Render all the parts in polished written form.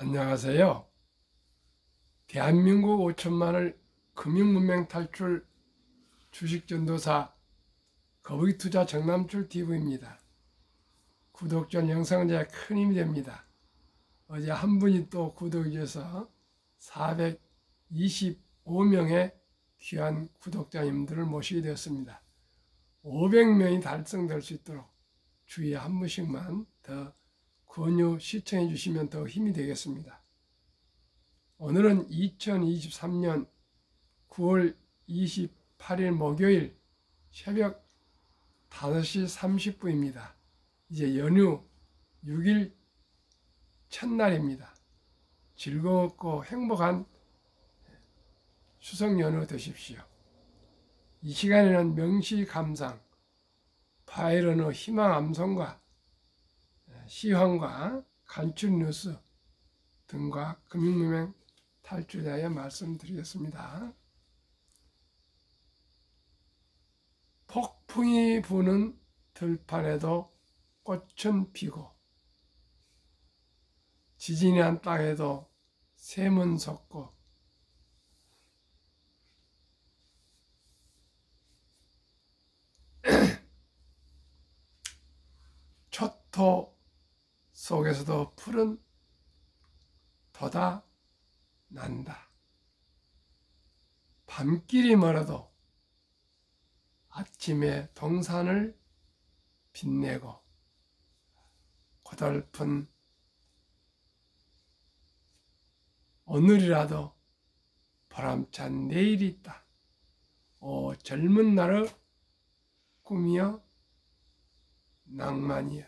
안녕하세요. 대한민국 5천만을 금융문맹 탈출 주식전도사 거북이투자 정남출 TV입니다. 구독전 영상은 제 큰 힘이 됩니다. 어제 한 분이 또 구독해 주셔서 425명의 귀한 구독자님들을 모시게 되었습니다. 500명이 달성될 수 있도록 주위에 한 분씩만 더 권유 시청해 주시면 더 힘이 되겠습니다. 오늘은 2023년 9월 28일 목요일 새벽 5시 30분입니다. 이제 연휴 6일 첫날입니다. 즐겁고 행복한 추석 연휴 되십시오. 이 시간에는 명시감상, 바이럴 언어 희망 암송과 시황과 간추린 뉴스 등과 금융문맹 탈출에 대하여 말씀드리겠습니다. 폭풍이 부는 들판에도 꽃은 피고 지진이 난 땅에도 샘은 솟고 초토 속에서도 푸른 돋아 난다. 밤길이 멀어도 아침에 동산을 빛내고 고달픈 오늘이라도 보람찬 내일이 있다. 오 젊은 날의 꿈이여 낭만이여.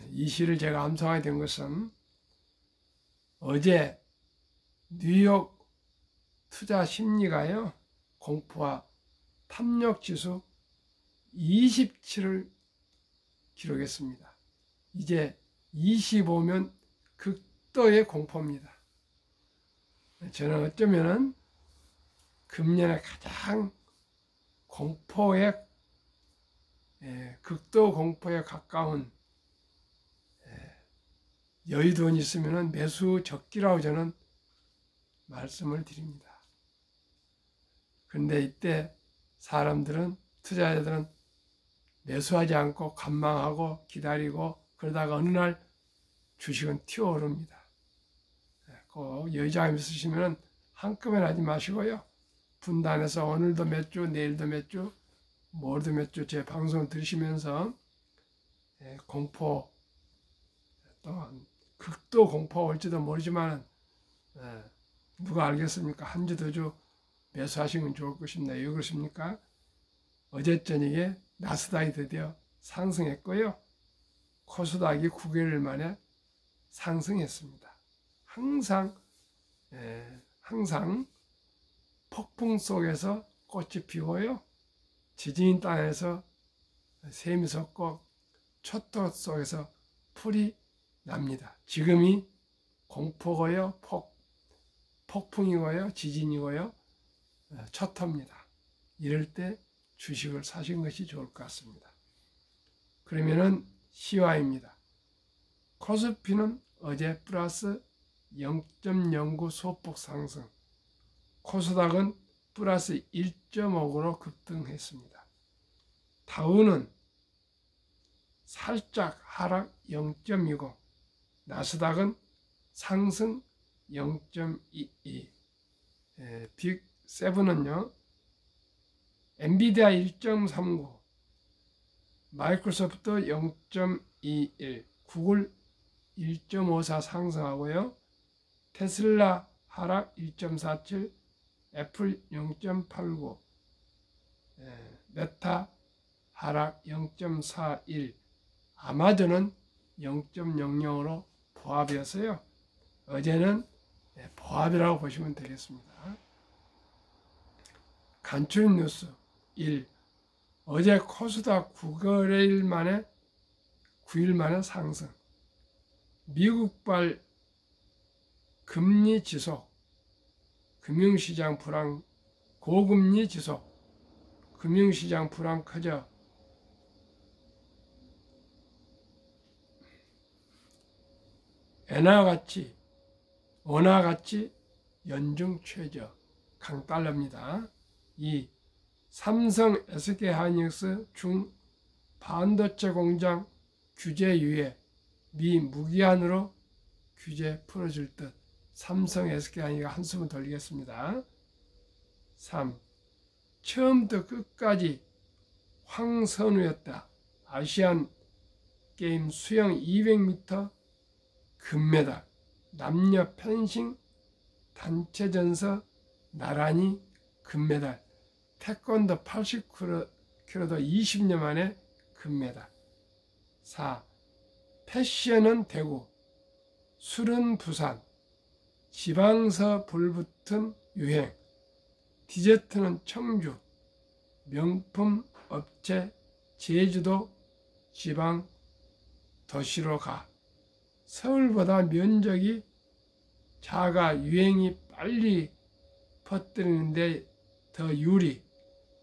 이 시를 제가 암송하게 된 것은 어제 뉴욕 투자 심리가요 공포와 탐욕 지수 27을 기록했습니다. 이제 25면 극도의 공포입니다. 저는 어쩌면은 금년에 가장 공포의 극도 공포에 가까운 여유돈이 있으면 매수 적기라고 저는 말씀을 드립니다. 그런데 이때 사람들은, 투자자들은 매수하지 않고 관망하고 기다리고 그러다가 어느 날 주식은 튀어오릅니다. 꼭 여유자금 있으시면 한꺼번에 하지 마시고요. 분단해서 오늘도 몇 주, 내일도 몇 주, 모레도 몇 주 제 방송을 들으시면서 공포, 또한 극도 공포가 올지도 모르지만 누가 알겠습니까? 한 주, 두 주 매수하시면 좋을 것입니다. 왜 그렇습니까? 어제 저녁에 나스닥이 드디어 상승했고요. 코스닥이 9개월 만에 상승했습니다. 항상 폭풍 속에서 꽃이 피고요. 지진 땅에서 샘이 솟고 초토 속에서 풀이 납니다. 지금이 공포고요, 폭풍이고요, 지진이고요, 초토입니다. 이럴 때 주식을 사신 것이 좋을 것 같습니다. 그러면은 시화입니다. 코스피는 어제 플러스 0.09 소폭 상승, 코스닥은 플러스 1.5로 급등했습니다. 다우는 살짝 하락 0.20, 나스닥은 상승 0.22, 빅7은요, 엔비디아 1.39, 마이크로소프트 0.21, 구글 1.54 상승하고요, 테슬라 하락 1.47, 애플 0.89, 메타 하락 0.41, 아마존은 0.00으로 보합이었어요. 어제는 보합이라고 보시면 되겠습니다. 간추린 뉴스 1. 어제 코스닥 9일 만에 상승. 미국발 금리 지속, 금융시장 불안, 고금리 지속, 금융시장 불안 커져 원화가치 연중 최저 강달러입니다. 2. 삼성 SK하이닉스 중 반도체 공장 규제 유예 미 무기한으로 규제 풀어줄 듯. 삼성 SK하이닉스 한숨을 돌리겠습니다. 3. 처음부터 끝까지 황선우였다. 아시안 게임 수영 200m 금메달, 남녀 펜싱 단체 전서 나란히 금메달, 태권도 80kg도 20년 만에 금메달. 4. 패션은 대구, 술은 부산, 지방서 불붙은 유행, 디저트는 청주, 명품 업체 제주도 지방 도시로 가. 서울보다 면적이 작아 유행이 빨리 퍼뜨리는데 더 유리.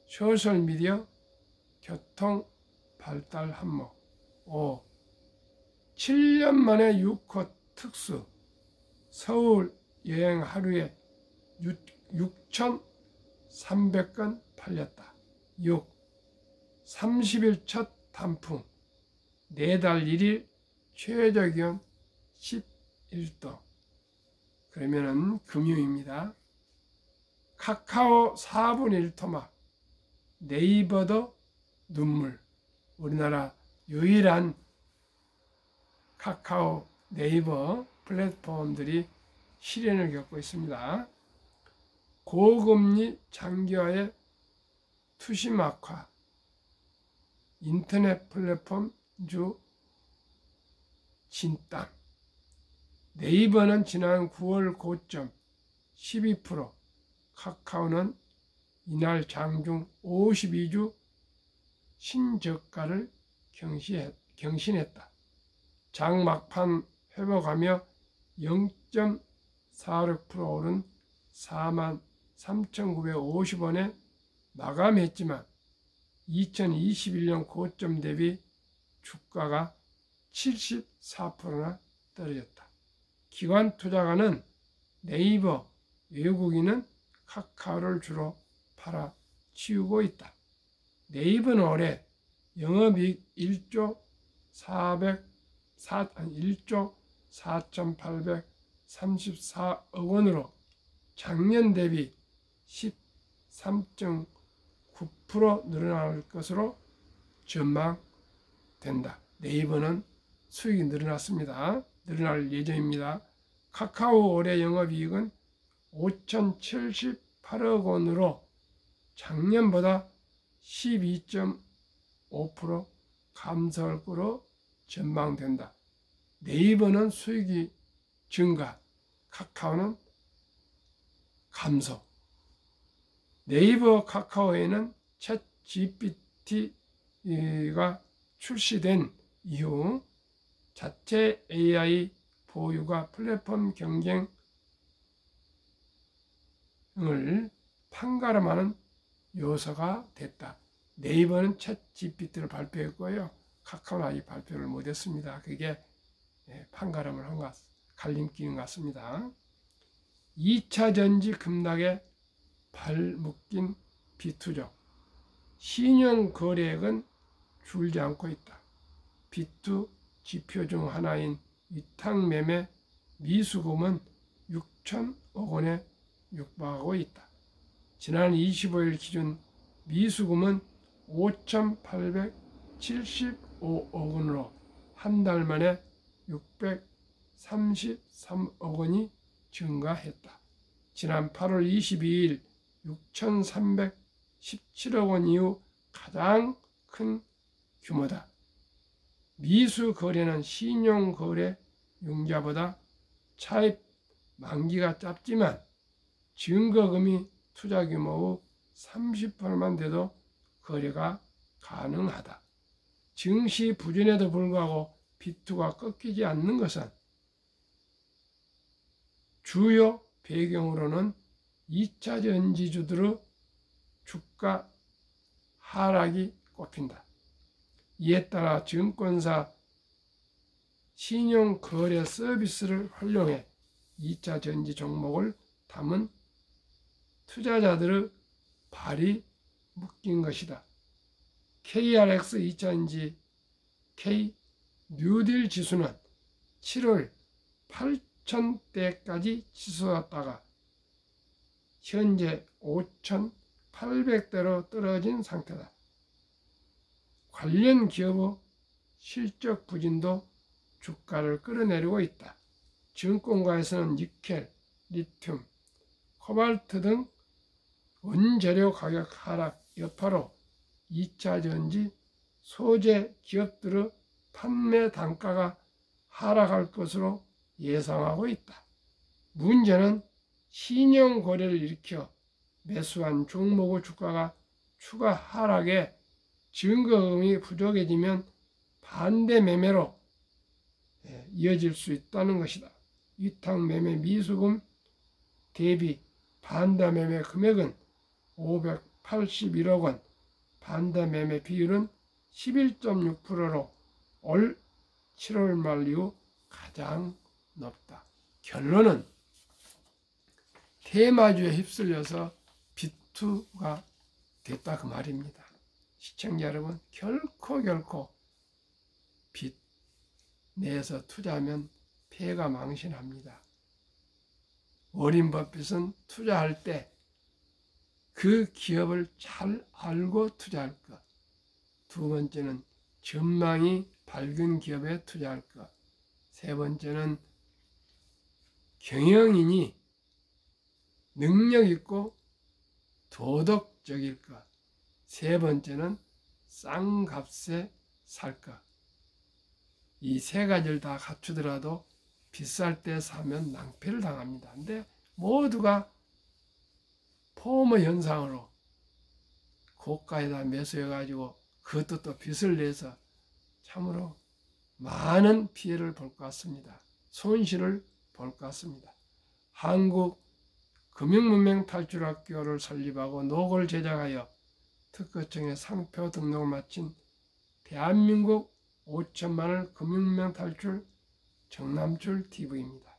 소셜미디어 교통 발달 한몫. 5. 7년 만에 6호 특수. 서울 여행 하루에 6,300건 팔렸다. 6. 30일 첫 단풍. 4달 1일 최저기온 11도. 그러면은 금융입니다. 카카오 4분의 1토막, 네이버도 눈물. 우리나라 유일한 카카오, 네이버 플랫폼들이 시련을 겪고 있습니다. 고금리 장기화의 투심 악화, 인터넷 플랫폼주 진땅. 네이버는 지난 9월 고점 12%, 카카오는 이날 장중 52주 신저가를 경신했다. 장 막판 회복하며 0.46% 오른 43,950원에 마감했지만 2021년 고점 대비 주가가 74%나 떨어졌다. 기관 투자가는 네이버, 외국인은 카카오를 주로 팔아치우고 있다. 네이버는 올해 영업이익 1조 4,834억 원으로 작년 대비 13.9% 늘어날 것으로 전망된다. 네이버는 수익이 늘어날 예정입니다. 카카오 올해 영업이익은 5,078억 원으로 작년보다 12.5% 감소할 것으로 전망된다. 네이버는 수익이 증가, 카카오는 감소. 네이버 카카오에는 챗 GPT가 출시된 이후 자체 AI 보유가 플랫폼 경쟁을 판가름하는 요소가 됐다. 네이버는 챗 GPT를 발표했고요. 카카오는 아직 발표를 못했습니다. 그게 판가름을 한 것, 갈림길인 것 같습니다. 2차 전지 급락에 발묶인 비투족. 신용 거래액은 줄지 않고 있다. 비투 지표 중 하나인 위탁매매 미수금은 6천억 원에 육박하고 있다. 지난 25일 기준 미수금은 5,875억 원으로 한 달 만에 633억 원이 증가했다. 지난 8월 22일 6,317억 원 이후 가장 큰 규모다. 미수 거래는 신용 거래 융자보다 차입 만기가 짧지만 증거금이 투자 규모의 30%만 돼도 거래가 가능하다. 증시 부진에도 불구하고 비투가 꺾이지 않는 것은 주요 배경으로는 2차 전지주들의 주가 하락이 꼽힌다. 이에 따라 증권사 신용거래 서비스를 활용해 2차 전지 종목을 담은 투자자들의 발이 묶인 것이다. KRX 2차전지 K 뉴딜 지수는 7월 8,000대까지 치솟았다가 현재 5,800대로 떨어진 상태다. 관련 기업의 실적 부진도 주가를 끌어내리고 있다. 증권가에서는 니켈, 리튬, 코발트 등 원재료 가격 하락 여파로 2차 전지 소재 기업들의 판매 단가가 하락할 것으로 예상하고 있다. 문제는 신용 거래를 일으켜 매수한 종목의 주가가 추가 하락에 증거금이 부족해지면 반대 매매로 이어질 수 있다는 것이다. 위탁 매매 미수금 대비 반대 매매 금액은 581억 원, 반대 매매 비율은 11.6%로 올 7월 말 이후 가장 높다. 결론은 테마주에 휩쓸려서 비투가 됐다 그 말입니다. 시청자 여러분, 결코 빚 내에서 투자하면 폐가 망신합니다. 워린 버핏은 투자할 때 그 기업을 잘 알고 투자할 것. 두 번째는 전망이 밝은 기업에 투자할 것. 세 번째는 경영인이 능력 있고 도덕적일 것. 세 번째는 싼 값에 살 것. 이 세 가지를 다 갖추더라도 비쌀 때 사면 낭패를 당합니다. 근데 모두가 포모 현상으로 고가에다 매수해가지고 그것도 또 빚을 내서 참으로 많은 피해를 볼 것 같습니다. 손실을 볼 것 같습니다. 한국 금융문맹 탈출학교를 설립하고 노고를 제작하여 특허청에 상표 등록을 마친 대한민국 5천만을 금융문맹 탈출 정남출 TV입니다.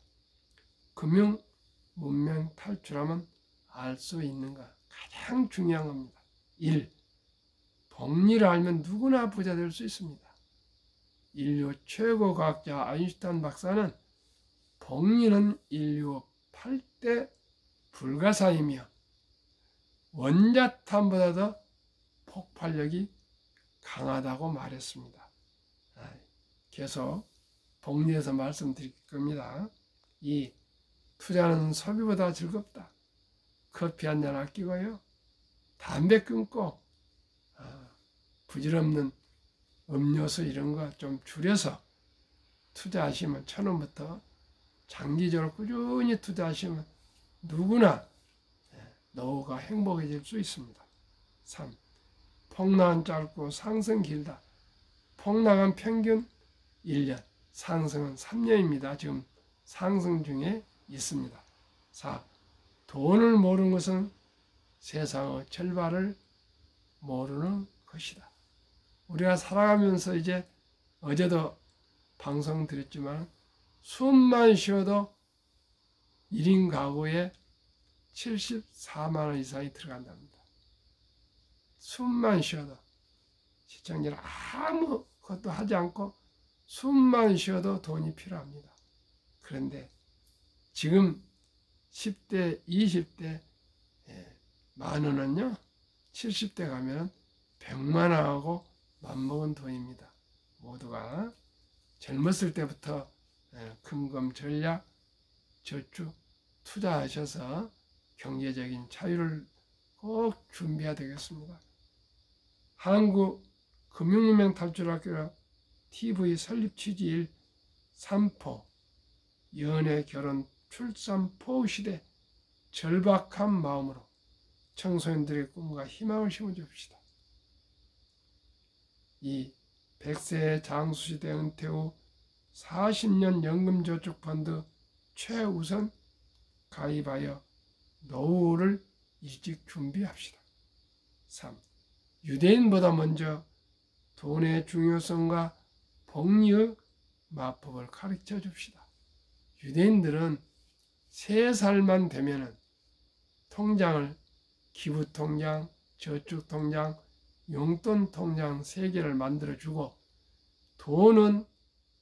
금융문맹 탈출하면 알 수 있는 것 가장 중요한 겁니다. 1. 복리를 알면 누구나 부자 될 수 있습니다. 인류 최고 과학자 아인슈타인 박사는 복리는 인류 8대 불가사이며 원자탄보다 더 폭발력이 강하다고 말했습니다. 계속 복리에서 말씀드릴 겁니다. 2. 투자는 소비보다 즐겁다. 커피 한잔 아끼고요. 담배 끊고 부질없는 음료수 이런 거 좀 줄여서 투자하시면 1,000원부터 장기적으로 꾸준히 투자하시면 누구나 노후가 행복해질 수 있습니다. 3. 폭락은 짧고 상승 길다. 폭락은 평균 1년, 상승은 3년입니다. 지금 상승 중에 있습니다. 4. 돈을 모르는 것은 세상의 절반을 모르는 것이다. 우리가 살아가면서 이제 어제도 방송 드렸지만 숨만 쉬어도 1인 가구에 74만 원 이상이 들어간답니다. 숨만 쉬어도 시청자는 아무것도 하지 않고 숨만 쉬어도 돈이 필요합니다. 그런데 지금 10대, 20대 만 원은요 70대 가면 100만 원하고 맞먹은 돈입니다. 모두가 젊었을 때부터 금검 전략, 저축, 투자하셔서 경제적인 자유를 꼭 준비해야 되겠습니다. 한국 금융문맹 탈출학교 TV 설립 취지일 3포 연애, 결혼, 출산, 포 시대 절박한 마음으로 청소년들의 꿈과 희망을 심어줍시다. 2. 100세 장수시대 은퇴 후 40년 연금저축펀드 최우선 가입하여 노후를 일찍 준비합시다. 3. 유대인보다 먼저 돈의 중요성과 복리의 마법을 가르쳐 줍시다. 유대인들은 3살만 되면은 통장을 기부통장, 저축통장, 용돈통장 3개를 만들어주고 돈은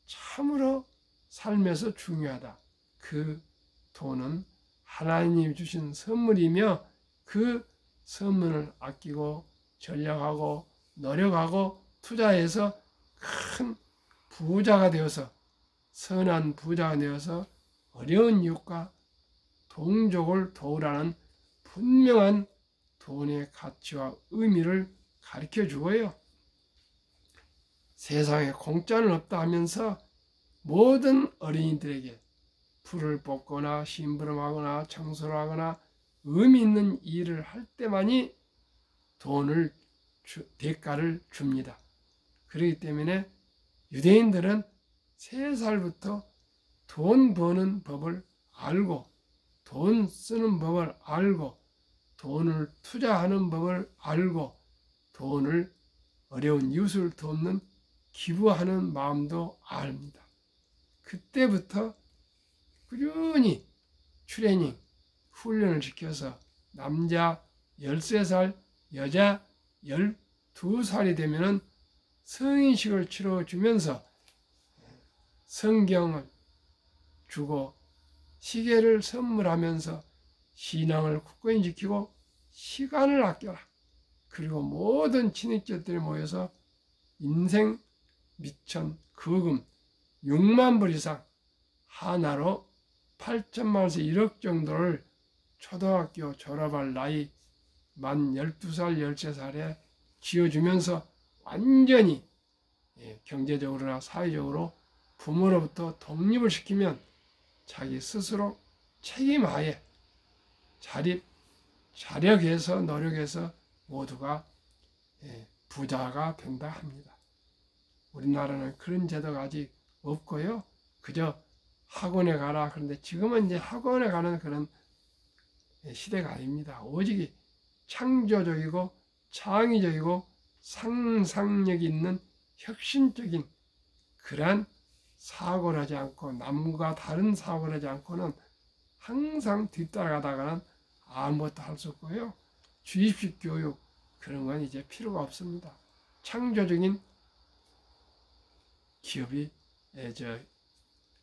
참으로 삶에서 중요하다. 그 돈은 하나님이 주신 선물이며 그 선물을 아끼고 전략하고 노력하고 투자해서 큰 부자가 되어서 선한 부자가 되어서 어려운 이웃과 동족을 도우라는 분명한 돈의 가치와 의미를 가르쳐 주고요. 세상에 공짜는 없다 하면서 모든 어린이들에게 풀을 뽑거나 심부름하거나 청소를 하거나 의미 있는 일을 할 때만이 대가를 줍니다. 그렇기 때문에 유대인들은 3살부터 돈 버는 법을 알고 돈 쓰는 법을 알고 돈을 투자하는 법을 알고 돈을 어려운 이웃을 돕는 기부하는 마음도 압니다. 그때부터 꾸준히 트레이닝, 훈련을 시켜서 남자 13살, 여자 12살이 되면은 성인식을 치러주면서 성경을 주고 시계를 선물하면서 신앙을 굳건히 지키고 시간을 아껴라. 그리고 모든 친인척들이 모여서 인생 미천 거금 6만 불 이상 하나로 8천만원에서 1억 정도를 초등학교 졸업할 나이 만 12살, 13살에 쥐어주면서 완전히 경제적으로나 사회적으로 부모로부터 독립을 시키면 자기 스스로 책임하에 자력해서 노력해서 모두가 부자가 된다 합니다. 우리나라는 그런 제도가 아직 없고요. 그저 학원에 가라. 그런데 지금은 이제 학원에 가는 그런 시대가 아닙니다. 오직 창조적이고 창의적이고 상상력 있는 혁신적인 그러한 사고를 하지 않고 남과 다른 사고를 하지 않고는 항상 뒤따라가다가는 아무것도 할 수 없고요. 주입식 교육 그런 건 이제 필요가 없습니다. 창조적인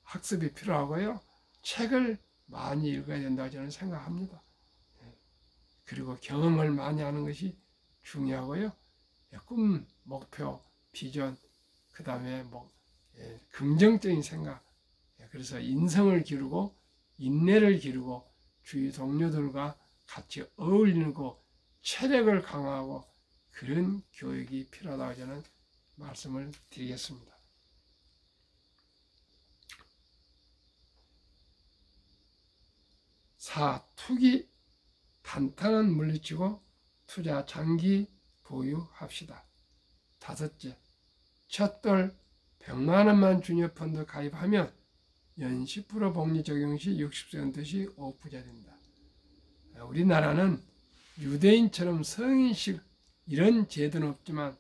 학습이 필요하고요. 책을 많이 읽어야 된다고 저는 생각합니다. 그리고 경험을 많이 하는 것이 중요하고요. 꿈, 목표, 비전, 그 다음에 긍정적인 생각. 그래서 인성을 기르고 인내를 기르고 주위 동료들과 같이 어울리고 체력을 강화하고 그런 교육이 필요하다고 저는 말씀을 드리겠습니다. 투기 탄탄한 물리치고 투자 장기 보유합시다. 5째, 첫돌 100만 원만 주니어 펀드 가입하면 연 10% 복리 적용 시 60세 시 5% 부자 된다. 우리나라는 유대인처럼 성인식 이런 제도는 없지만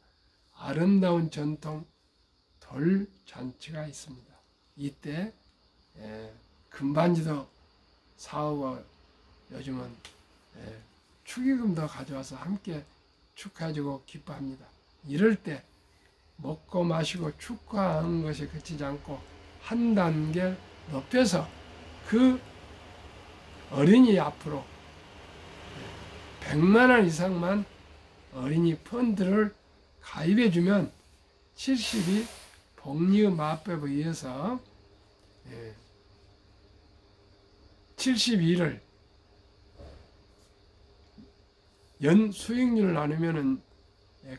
아름다운 전통 돌잔치가 있습니다. 이때 금반지도 사오고 요즘은 축의금도 가져와서 함께 축하해주고 기뻐합니다. 이럴 때 먹고 마시고 축하하는 것에 그치지 않고 한 단계 높여서 그 어린이 앞으로 100만 원 이상만 어린이 펀드를 가입해주면 70이 복리의 마법에 의해서 72를 연 수익률을 나누면은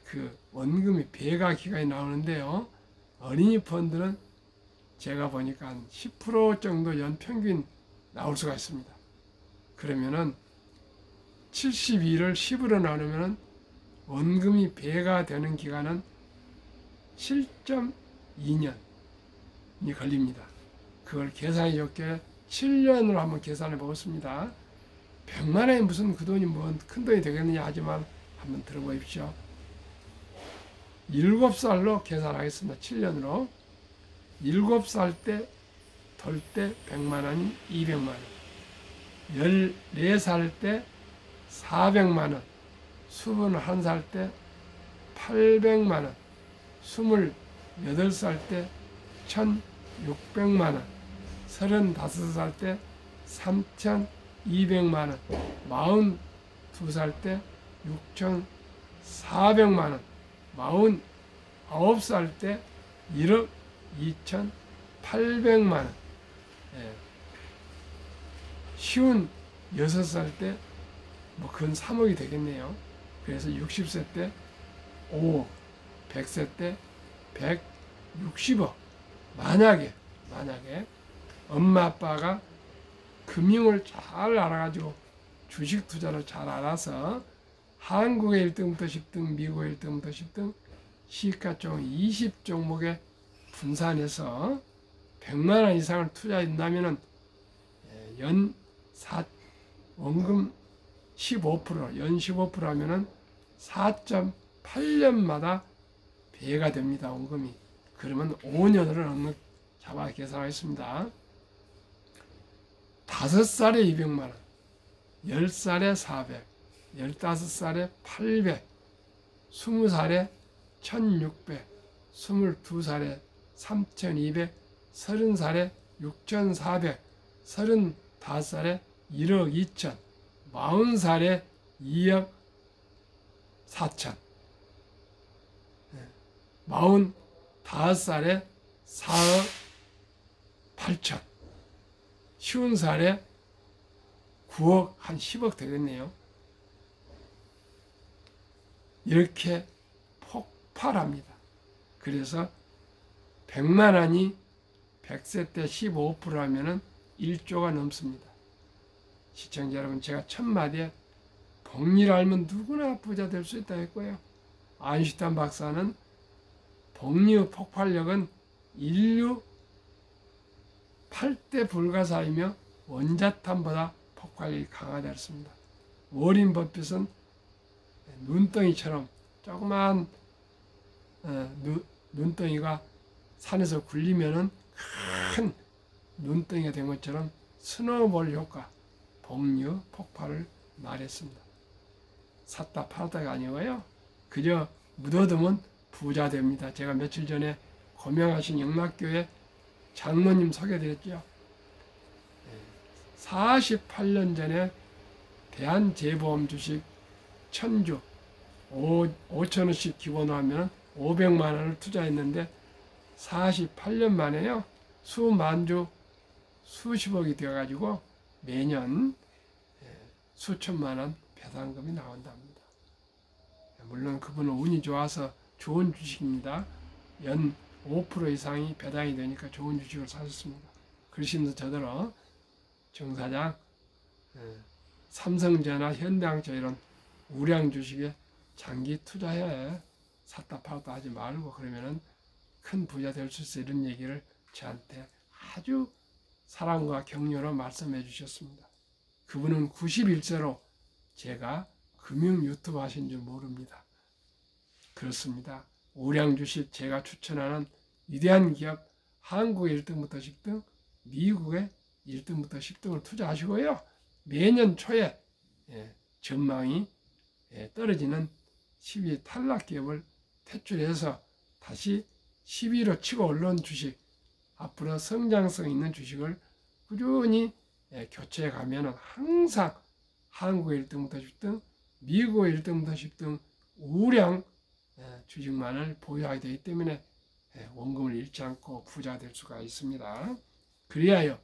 그 원금이 배가 기간이 나오는데요. 어린이 펀드는 제가 보니까 한 10% 정도 연 평균 나올 수가 있습니다. 그러면은 72를 10으로 나누면은 원금이 배가 되는 기간은 7.2년이 걸립니다. 그걸 계산이 좋게 7년으로 한번 계산해 보겠습니다. 100만 원이 무슨 그 돈이 뭔 큰 돈이 되겠느냐 하지만 한번 들어보십시오. 7살로 계산하겠습니다. 7년으로 7살 때 돌 때 100만 원이 200만 원, 14살 때 400만 원, 21살 때 800만 원, 28살 때 1,600만 원, 35살 때 3,200만 원, 42살 때 6,400만 원, 49살 때 1억 2,800만 원, 56살 때 뭐 근 3억이 되겠네요. 그래서 60세 때 5억, 100세 때 160억. 만약에 엄마 아빠가 금융을 잘 알아가지고 주식 투자를 잘 알아서 한국의 1등부터 10등, 미국의 1등부터 10등 시가총 20종목에 분산해서 100만 원 이상을 투자한다면은 원금 15%, 연 15% 하면은 4.8년마다 배가 됩니다. 원금이. 그러면 5년을 넉넉 잡아 계산하겠습니다. 5살에 200만 원, 10살에 400, 15살에 800, 20살에 1600, 22살에 3200, 30살에 6400, 35살에 1억 2천, 40살에 2억 4천, 45살에 4억 8천, 50살에 9억, 한 10억 되겠네요. 이렇게 폭발합니다. 그래서 100만 원이 100세 때 15%하면은 1조가 넘습니다. 시청자 여러분, 제가 첫 마디에 복리를 알면 누구나 부자 될 수 있다 했고요. 아인슈타인 박사는 복리의 폭발력은 인류 8대 불가사이며 원자탄보다 폭발력이 강하다 했습니다. 워린 버핏은 눈덩이처럼 조그만 눈덩이가 산에서 굴리면은 큰 눈덩이가 된 것처럼 스노우볼 효과, 복류 폭발을 말했습니다. 샀다 팔다가 아니고요. 그저 묻어두면 부자 됩니다. 제가 며칠 전에 고명하신 영락교회 장로님 소개드렸죠. 48년 전에 대한재보험 주식 1000주 5천원씩 기본으로 하면 500만 원을 투자했는데 48년 만에요. 수만주 수십억이 되어가지고 매년 수천만 원 배당금이 나온답니다. 물론 그분은 운이 좋아서 좋은 주식입니다. 연 5% 이상이 배당이 되니까 좋은 주식을 사셨습니다. 그러시면서 저더러 정사장 삼성전화, 현대항차 이런 우량 주식에 장기 투자해. 샀다 팔았다 하지 말고 그러면은 큰 부자 될 수 있어. 이런 얘기를 저한테 아주 사랑과 격려로 말씀해 주셨습니다. 그분은 91세로 제가 금융 유튜브 하신 줄 모릅니다. 그렇습니다. 우량 주식 제가 추천하는 위대한 기업 한국의 1등부터 10등, 미국의 1등부터 10등을 투자하시고요. 매년 초에 전망이 떨어지는 10위 탈락 기업을 퇴출해서 다시 10위로 치고 올라온 주식, 앞으로 성장성 있는 주식을 꾸준히 교체해 가면 항상 한국의 1등부터 10등, 미국의 1등부터 10등 우량 주식만을 보유하게 되기 때문에 원금을 잃지 않고 부자 될 수가 있습니다. 그리하여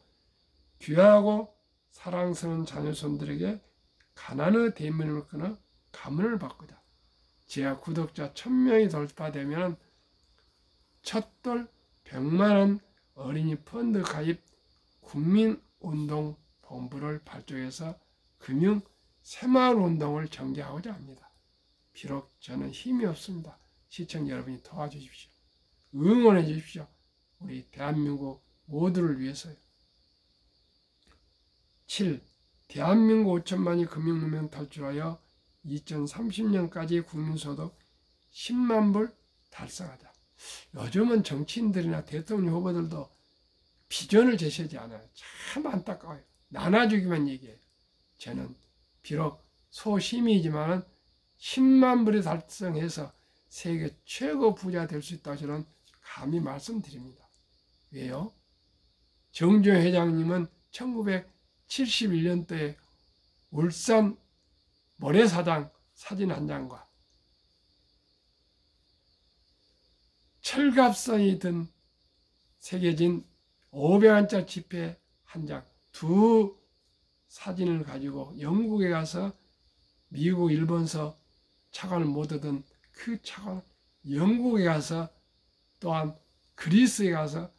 귀하고 사랑스러운 자녀손들에게 가난의 대면을 끊어 가문을 바꾸자. 제가 구독자 1000명이 돌파되면 첫돌 100만원 어린이 펀드 가입 국민운동본부를 발족해서 금융 새마을운동을 전개하고자 합니다. 비록 저는 힘이 없습니다. 시청자 여러분이 도와주십시오. 응원해 주십시오. 우리 대한민국 모두를 위해서요. 7. 대한민국 5천만이 금융무명 탈출하여 2030년까지 국민소득 10만 불 달성하자. 요즘은 정치인들이나 대통령 후보들도 비전을 제시하지 않아요. 참 안타까워요. 나눠주기만 얘기해요. 저는 비록 소심이지만은 10만 불이 달성해서 세계 최고 부자 될 수 있다고 저는 감히 말씀드립니다. 왜요? 정주영 회장님은 1971년도에 울산 모래사장 사진 한 장과 철갑선이 든 새겨진 500원짜리 지폐 한 장, 두 사진을 가지고 영국에 가서 미국, 일본서 차관을 못 얻은 그 차관, 영국에 가서 또한 그리스에 가서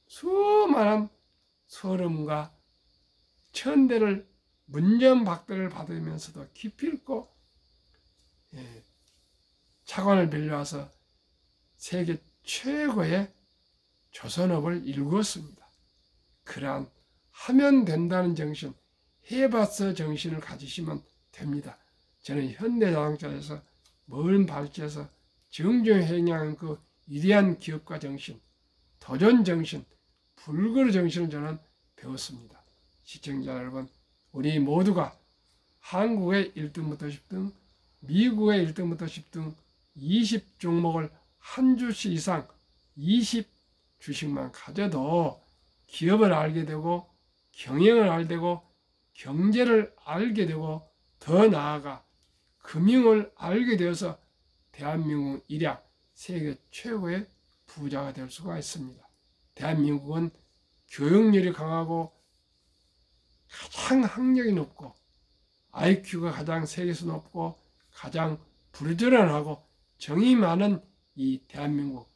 수많은 소름과 천대를 문전박대를 받으면서도 기필코 차관을 빌려와서 세계 최고의 조선업을 일구었습니다. 그러한 하면 된다는 정신, 해봤어 정신을 가지시면 됩니다. 저는 현대자동차에서 먼 발치에서 정주행한 그 위대한 기업가 정신, 도전 정신, 불굴의 정신을 저는 배웠습니다. 시청자 여러분, 우리 모두가 한국의 1등부터 10등, 미국의 1등부터 10등 20종목을 한 주씩 이상 20주식만 가져도 기업을 알게 되고 경영을 알게 되고 경제를 알게 되고 더 나아가 금융을 알게 되어서 대한민국 일약 세계 최고의 부자가 될 수가 있습니다. 대한민국은 교육열이 강하고 가장 학력이 높고 IQ가 가장 세계에서 높고 가장 부지런하고 정이 많은 이 대한민국,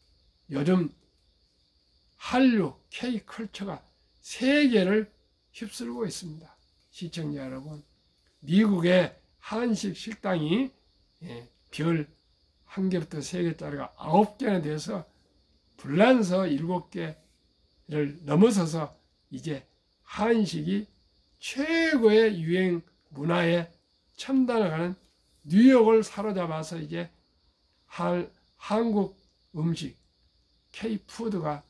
요즘 한류 K컬처가 세계를 휩쓸고 있습니다. 시청자 여러분, 미국의 한식 식당이 별 1개부터 3개짜리가 9개나 돼서 불란서 7개를 넘어서서 이제 한식이 최고의 유행 문화에 첨단을 가는 뉴욕을 사로잡아서 이제 한국 음식 K푸드가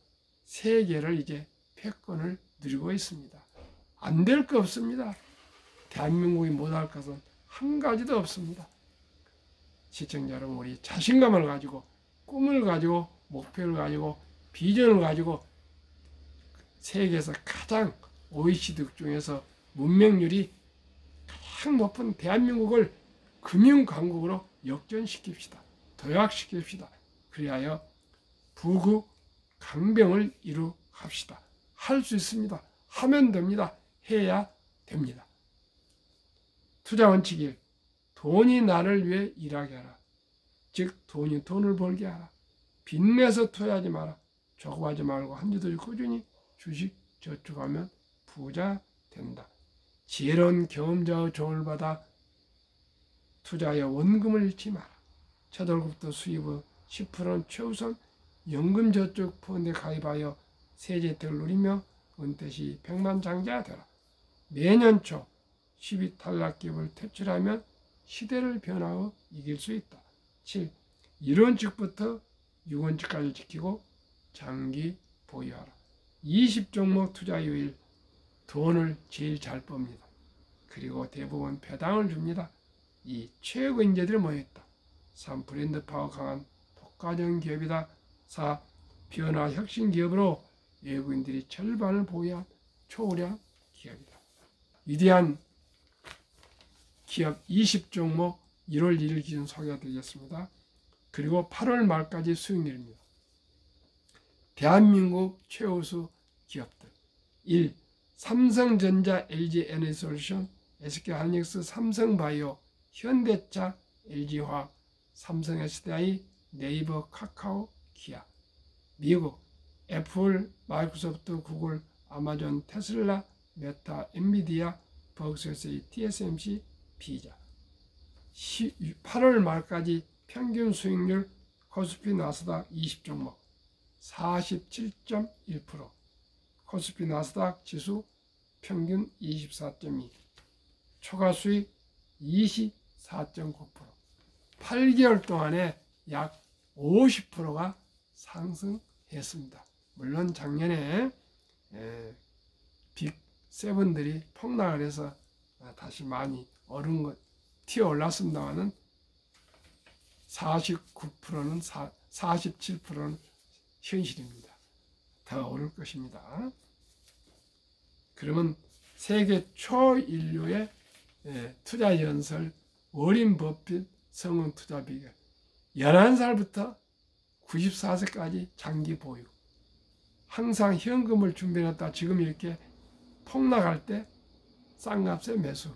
세계를 이제 패권을 누리고 있습니다. 안 될 거 없습니다. 대한민국이 못할 것은 한 가지도 없습니다. 시청자 여러분, 우리 자신감을 가지고 꿈을 가지고 목표를 가지고 비전을 가지고 세계에서 가장 OECD 중에서 문명률이 가장 높은 대한민국을 금융강국으로 역전시킵시다. 도약시킵시다. 그리하여 부국 강병을 이루갑시다. 할 수 있습니다. 하면 됩니다. 해야 됩니다. 투자 원칙 1. 돈이 나를 위해 일하게 하라. 즉 돈이 돈을 벌게 하라. 빚내서 투자하지 마라. 조급하지 말고 한 주도 꾸준히 주식 저축하면 부자 된다. 지혜로운 경험자의 조언을 받아 투자하여 원금을 잃지 마라. 첫 월급부터 수입의 10%는 최우선 연금저축 펀드에 가입하여 세제 혜택을 누리며 은퇴 시 백만장자가 되라. 매년 초 12 탈락기업을 퇴출하면 시대를 변화하여 이길 수 있다. 7. 1원칙부터 6원칙까지 지키고 장기 보유하라. 20종목 투자율 돈을 제일 잘 빱니다. 그리고 대부분 배당을 줍니다. 이 최고 인재들이 모여있다. 3. 브랜드 파워 강한 독과점 기업이다. 4. 변화 혁신 기업으로 외국인들이 절반을 보유한 초우량 기업이다. 위대한 기업 20종목 1월 1일 기준 소개가 되겠습니다. 그리고 8월 말까지 수익률입니다. 대한민국 최우수 기업들 1. 삼성전자, LG에너지솔루션, SK하이닉스, 삼성바이오, 현대차, LG화학, 삼성SDI, 네이버, 카카오, 기아. 미국 애플, 마이크로소프트, 구글, 아마존, 테슬라, 메타, 엔비디아, 버그스웨이, TSMC, 피자. 8월 말까지 평균 수익률 코스피 나스닥 20종목 47.1%, 코스피 나스닥 지수 평균 24.2%, 초과 수익 24.9%. 8개월 동안에 약 50%가 상승했습니다. 물론 작년에 빅7들이 폭락을 해서 다시 많이 오른 것 튀어 올랐습니다만은 49%는 47%는 현실입니다. 더 오를 것입니다. 그러면 세계 초인류의 투자 연설 워린 버핏 성공 투자 비결 11살부터 94세까지 장기 보유, 항상 현금을 준비해놨다 지금 이렇게 폭락할 때 싼 값에 매수,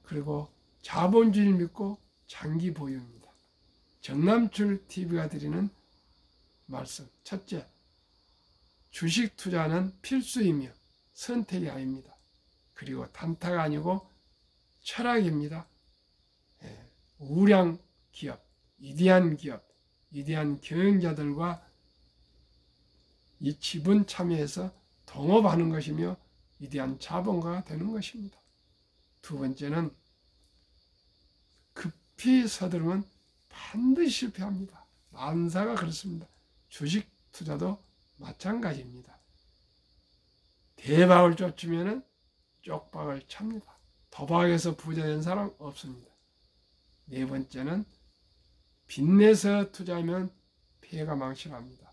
그리고 자본주의를 믿고 장기 보유입니다. 정남출 TV가 드리는 말씀, 첫째, 주식 투자는 필수이며 선택이 아닙니다. 그리고 단타가 아니고 철학입니다. 우량 기업, 위대한 경영자들과 이 지분 참여해서 동업하는 것이며 위대한 자본가가 되는 것입니다. 두 번째는 급히 서두르면 반드시 실패합니다. 만사가 그렇습니다. 주식 투자도 마찬가지입니다. 대박을 쫓으면 쪽박을 찹니다. 도박에서 부자 된 사람 없습니다. 네 번째는 빚내서 투자하면 피해가 망신합니다.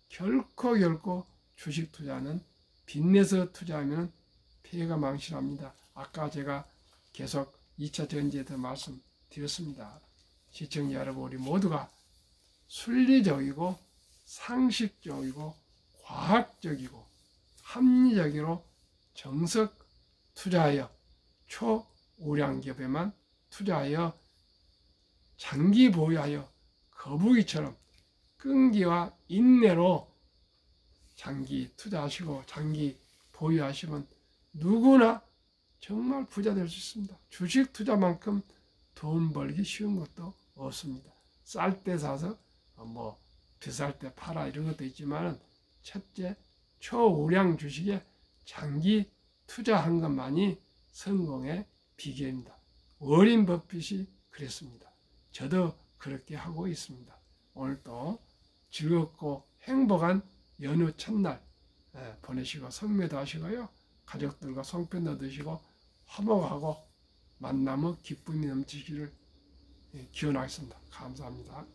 결코 주식 투자는 빚내서 투자하면 피해가 망신합니다. 아까 제가 계속 2차 전지에도 말씀드렸습니다. 시청자 여러분, 우리 모두가 순리적이고 상식적이고 과학적이고 합리적으로 정석 투자하여 초우량 기업에만 투자하여 장기 보유하여 거북이처럼 끈기와 인내로 장기 투자하시고 장기 보유하시면 누구나 정말 부자 될 수 있습니다. 주식 투자만큼 돈 벌기 쉬운 것도 없습니다. 쌀 때 사서 비쌀 때 팔아 이런 것도 있지만 첫째, 초우량 주식에 장기 투자한 것만이 성공의 비결입니다. 워린 버핏이 그랬습니다. 저도 그렇게 하고 있습니다. 오늘도 즐겁고 행복한 연휴 첫날 보내시고 성묘도 하시고요. 가족들과 송편도 드시고 화목하고 만남의 기쁨이 넘치기를 기원하겠습니다. 감사합니다.